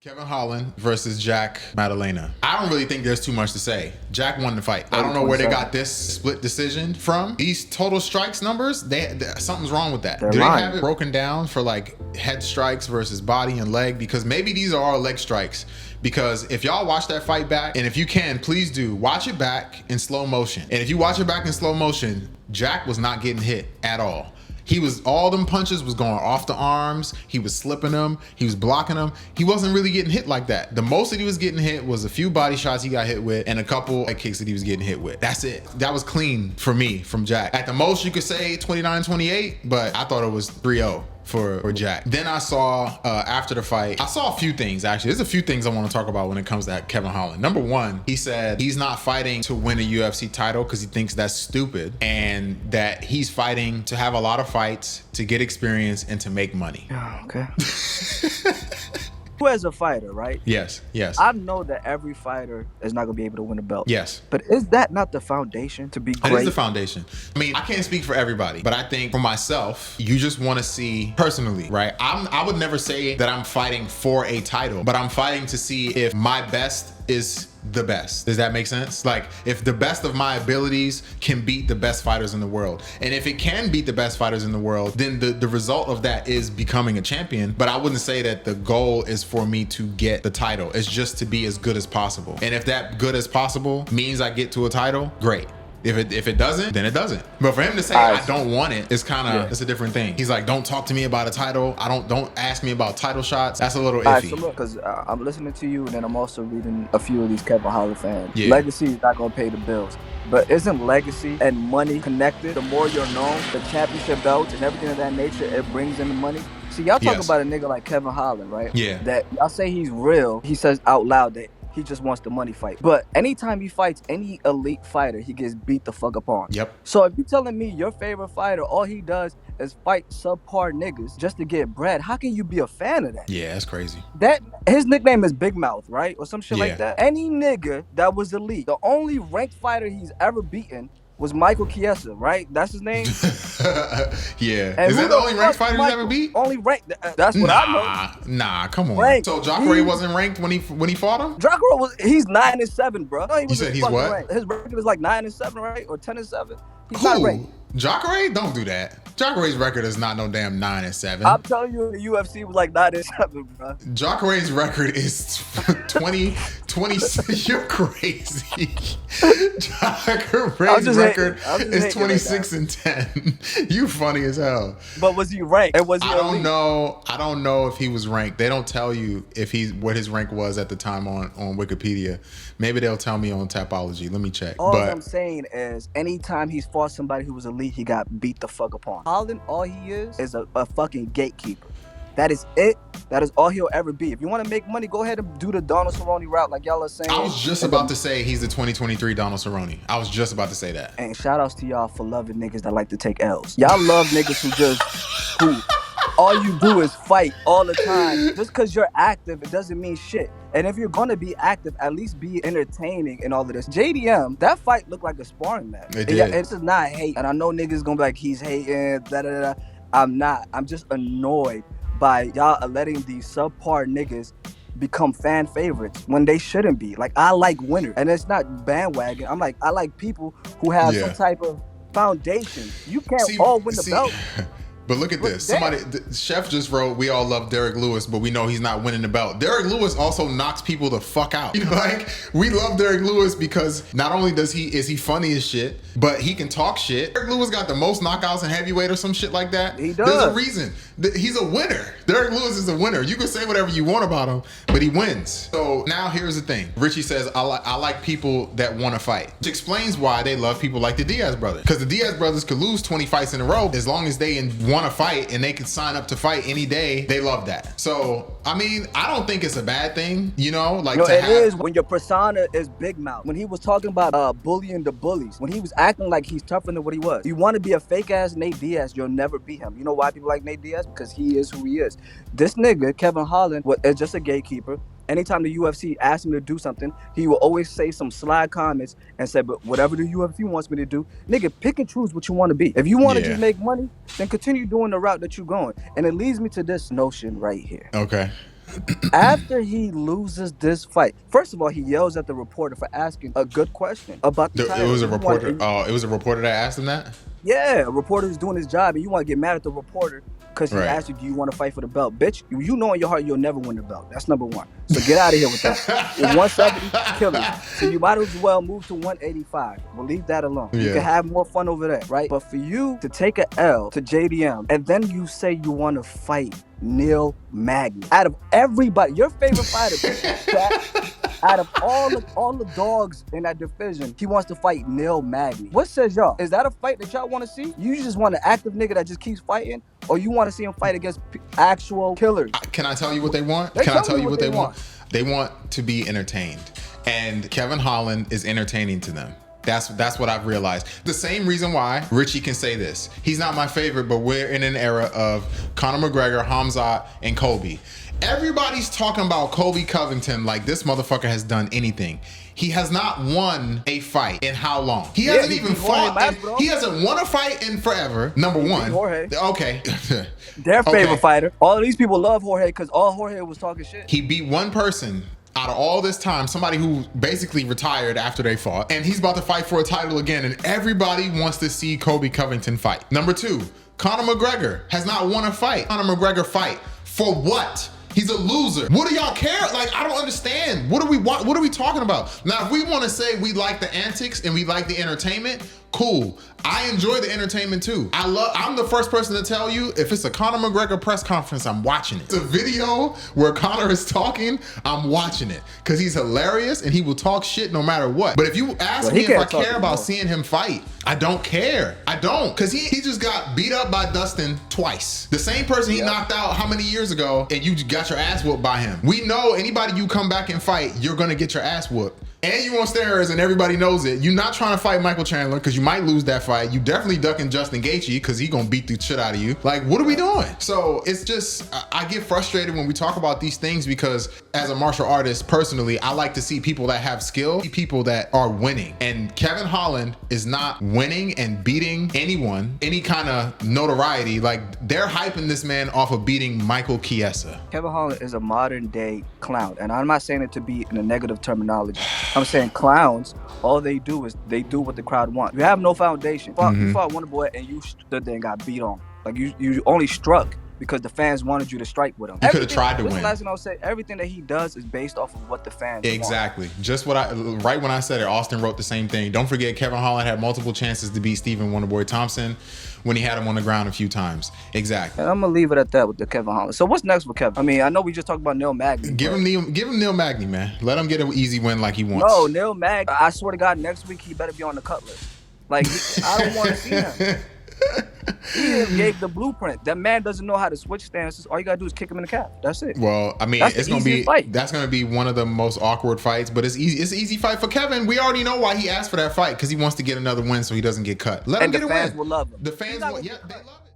Kevin Holland versus Jack Maddalena. I don't really think there's too much to say. Jack won the fight. I don't know where they got this split decision from. These total strikes numbers, something's wrong with that. Do they have it broken down for like head strikes versus body and leg? Because maybe these are all leg strikes. Because if y'all watch that fight back, and if you can, please do, watch it back in slow motion. And if you watch it back in slow motion, Jack was not getting hit at all. All them punches was going off the arms. He was slipping them. He was blocking them. He wasn't really getting hit like that. The most that he was getting hit was a few body shots he got hit with and a couple leg kicks that he was getting hit with. That's it. That was clean for me from Jack. At the most you could say 29-28, but I thought it was 3-0. For Jack. Then I saw after the fight, I saw a few things actually. There's a few things I want to talk about when it comes to Kevin Holland. Number one, he said he's not fighting to win a UFC title because he thinks that's stupid, and that he's fighting to have a lot of fights, to get experience, and to make money. Oh, okay. Who as a fighter, right? Yes, yes. I know that every fighter is not gonna be able to win a belt. Yes. But is that not the foundation to be great? It is the foundation. I mean, I can't speak for everybody, but I think for myself, you just want to see personally, right? I would never say that I'm fighting for a title, but I'm fighting to see if my best is the best. Does that make sense? Like, if the best of my abilities can beat the best fighters in the world, and if it can beat the best fighters in the world, then the result of that is becoming a champion. But I wouldn't say that the goal is for me to get the title. It's just to be as good as possible. And if that good as possible means I get to a title, great. If it doesn't, then it doesn't. But for him to say I don't want it, it's kind of it's a different thing. He's like, don't talk to me about a title. Don't ask me about title shots. That's a little iffy. All right, so look, because I'm listening to you, and then I'm also reading a few of these Kevin Holland fans. Yeah. Legacy is not gonna pay the bills, but isn't legacy and money connected? The more you're known, the championship belts and everything of that nature, it brings in the money. See, y'all talk about a nigga like Kevin Holland, right? Yeah. That y'all say he's real. He says out loud that he just wants the money fight. But anytime he fights any elite fighter, he gets beat the fuck up on. Yep. So if you're telling me your favorite fighter, all he does is fight subpar niggas just to get bread, how can you be a fan of that? Yeah, that's crazy. That his nickname is Big Mouth, right? Or some shit like that. Any nigga that was elite, the only ranked fighter he's ever beaten was Michael Chiesa, right? That's his name? Yeah. And is that the only ranked fighter he's ever beat? Only ranked. That's what I know. Nah, come on. Ranked. So Jacare wasn't ranked when he fought him? Jacare he's 9-7, bro. No, you said he's what? Ranked. His record is like 9-7, right? Or 10-7. He's Who? not ranked. Jacare? Don't do that. Jacare's record is not no damn 9-7. I'm telling you, the UFC was like 9-7, bro. Jacare's record is 20. You're crazy. Jacare's record is 26-10. You funny as hell. But was he ranked? And was he elite? I don't know if he was ranked. They don't tell you if what his rank was at the time on Wikipedia. Maybe they'll tell me on Tapology. Let me check. All I'm saying is, anytime he's fought somebody who was elite, he got beat the fuck upon. Holland, all he is a fucking gatekeeper. That is it. That is all he'll ever be. If you want to make money, go ahead and do the Donald Cerrone route like y'all are saying. I was just about to say he's the 2023 Donald Cerrone. I was just about to say that. And shout outs to y'all for loving niggas that like to take L's. Y'all love niggas who all you do is fight all the time. Just because you're active, it doesn't mean shit. And if you're going to be active, at least be entertaining and all of this. JDM, that fight looked like a sparring match. It did. Yeah, it's just not hate. And I know niggas going to be like, he's hating, da-da-da-da. I'm not. I'm just annoyed by y'all letting these subpar niggas become fan favorites when they shouldn't be. Like, I like winners. And it's not bandwagon. I like people who have some type of foundation. You can't all win the belt. But look at this. Chef just wrote, we all love Derek Lewis, but we know he's not winning the belt. Derek Lewis also knocks people the fuck out. You know, like, we love Derek Lewis because not only is he funny as shit, but he can talk shit. Derek Lewis got the most knockouts in heavyweight or some shit like that. He does. There's a reason. He's a winner. Derek Lewis is a winner. You can say whatever you want about him, but he wins. So now here's the thing. Richie says, I like people that want to fight. Which explains why they love people like the Diaz brothers. Because the Diaz brothers could lose 20 fights in a row. As long as they want to fight and they can sign up to fight any day, they love that. So, I mean, I don't think it's a bad thing, you know? Like, it is when your persona is Big Mouth. When he was talking about bullying the bullies, when he was acting like he's tougher than what he was. You want to be a fake ass Nate Diaz, you'll never beat him. You know why people like Nate Diaz? Because he is who he is. This nigga, Kevin Holland, is just a gatekeeper. Anytime the UFC asks him to do something, he will always say some sly comments and say, but whatever the UFC wants me to do, nigga, pick and choose what you want to be. If you want to just make money, then continue doing the route that you're going. And it leads me to this notion right here. Okay. After he loses this fight, first of all, he yells at the reporter for asking a good question about the title. It was a reporter. It was a reporter that asked him that. Yeah, a reporter is doing his job, and you want to get mad at the reporter because he asked you, "Do you want to fight for the belt, bitch?" You know in your heart you'll never win the belt. That's number one. So get out of here with that. 170, killing. So you might as well move to 185. We'll leave that alone. You can have more fun over there, right? But for you to take a L to JDM and then you say you want to fight Neil Magny, out of everybody, your favorite fighter, out of all the dogs in that division, he wants to fight Neil Magny. What says y'all? Is that a fight that y'all want to see? You just want an active nigga that just keeps fighting, or you want to see him fight against actual killers? Can I tell you what they want? Can I tell you what they want? They want to be entertained, and Kevin Holland is entertaining to them. That's what I've realized. The same reason why Richie can say this. He's not my favorite, but we're in an era of Conor McGregor, Hamzat, and Colby. Everybody's talking about Colby Covington like this motherfucker has done anything. He has not won a fight in how long? He hasn't even fought. He hasn't won a fight in forever. Number one. Jorge. Okay. Their favorite fighter. All of these people love Jorge because all Jorge was talking shit. He beat one person out of all this time, somebody who basically retired after they fought, and he's about to fight for a title again, and everybody wants to see Colby Covington fight. Number two, Conor McGregor has not won a fight. Conor McGregor fight for what? He's a loser. What do y'all care? Like, I don't understand. What are we talking about? Now, if we want to say we like the antics and we like the entertainment, cool. I enjoy the entertainment too. I'm the first person to tell you, if it's a Conor McGregor press conference, I'm watching it. It's a video where Conor is talking, I'm watching it. Cause he's hilarious and he will talk shit no matter what. But if you ask me if I care about seeing him fight, I don't care. I don't. Cause he just got beat up by Dustin twice. The same person he knocked out how many years ago, and you got your ass whooped by him. We know anybody you come back and fight, you're gonna get your ass whooped. And you on steroids and everybody knows it. You're not trying to fight Michael Chandler because you might lose that fight. You definitely ducking Justin Gaethje because he's gonna beat the shit out of you. Like, what are we doing? So it's just, I get frustrated when we talk about these things because as a martial artist, personally, I like to see people that have skill, people that are winning. And Kevin Holland is not winning and beating anyone, any kind of notoriety. Like, they're hyping this man off of beating Michael Chiesa. Kevin Holland is a modern day clown. And I'm not saying it to be in a negative terminology. I'm saying clowns, all they do is they do what the crowd wants. You have no foundation. You fought Wonderboy and you stood there and got beat on. Like you only struck because the fans wanted you to strike with him. You could have tried to win. Last thing I'll say, everything that he does is based off of what the fans want. Just what right when I said it, Austin wrote the same thing. Don't forget, Kevin Holland had multiple chances to beat Stephen Wonderboy Thompson when he had him on the ground a few times. Exactly. And I'm gonna leave it at that with the Kevin Holland. So what's next with Kevin? I mean, I know we just talked about Neil Magny. Give him Neil Magny, man. Let him get an easy win like he wants. No, Neil Magny. I swear to God, next week he better be on the cut list. Like, I don't want to see him. He gave the blueprint. That man doesn't know how to switch stances. All you gotta do is kick him in the calf. That's it. Well, I mean, that's gonna be one of the most awkward fights, but it's easy. It's an easy fight for Kevin. We already know why he asked for that fight, because he wants to get another win so he doesn't get cut. Let him get a win. The fans will love him. The fans will, yeah, they love it.